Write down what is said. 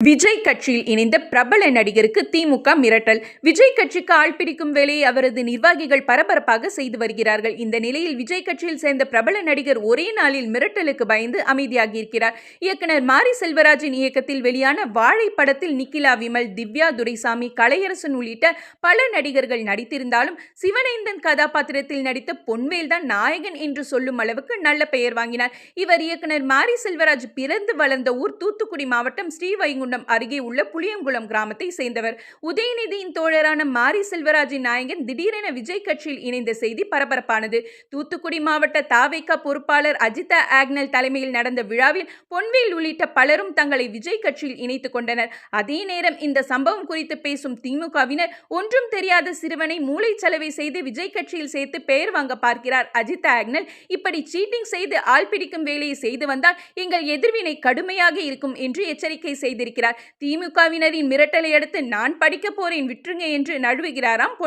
விஜய் கட்சியில் இணைந்த பிரபல நடிகருக்கு திமுக மிரட்டல். விஜய் கட்சிக்கு ஆள் பிடிக்கும் வேலையை அவரது நிர்வாகிகள் பரபரப்பாக செய்து வருகிறார்கள். இந்த நிலையில் விஜய் கட்சியில் சேர்ந்த பிரபல நடிகர் ஒரே நாளில் மிரட்டலுக்கு பயந்து அமைதியாகியிருக்கிறார். இயக்குனர் மாரி செல்வராஜின் இயக்கத்தில் வெளியான வாழை படத்தில் நிக்கிலா விமல், திவ்யா துரைசாமி, கலையரசன் உள்ளிட்ட பல நடிகர்கள் நடித்திருந்தாலும் சிவனேந்தன் கதாபாத்திரத்தில் நடித்த பொன்வேல் தான் நாயகன் என்று சொல்லும் அளவுக்கு நல்ல பெயர் வாங்கினார். இவர் இயக்குனர் மாரி செல்வராஜ் பிறந்து வளர்ந்த ஊர் தூத்துக்குடி மாவட்டம் ஸ்ரீவைகுண்டம் அருகே உள்ள புளியங்குளம் கிராமத்தை சேர்ந்தவர். உதயநிதியின் தோழரான மாரி செல்வராஜின் நாயகன் திடீரென விஜய் கட்சியில் இணைந்த செய்தி பரபரப்பானது. தூத்துக்குடி மாவட்ட தவிக பொறுப்பாளர் அஜிதா ஆக்னல் தலைமையில் நடந்த விழாவில் பொன்வேல் உள்ளிட்ட பலரும் தங்களை விஜய் கட்சியில் இணைத்துக் கொண்டனர். அதே நேரம் இந்த சம்பவம் குறித்து பேசும் திமுகவினர், ஒன்றும் தெரியாத சிறுவனை மூளைச்சலவை செய்து விஜய் கட்சியில் சேர்த்து பெயர் வாங்க பார்க்கிறார் அஜிதா ஆக்னல். இப்படி சீட்டிங் செய்து ஆள் பிடிக்கும் வேலையை செய்து வந்தால் எங்கள் எதிர்வினை கடுமையாக இருக்கும் என்று எச்சரிக்கை செய்திருக்கிறார். திமுகவினரின் மிரட்டலை அடுத்து நான் படிக்க போறேன் விட்டுருங்க என்று நழுவுகிறாராம் பொன்.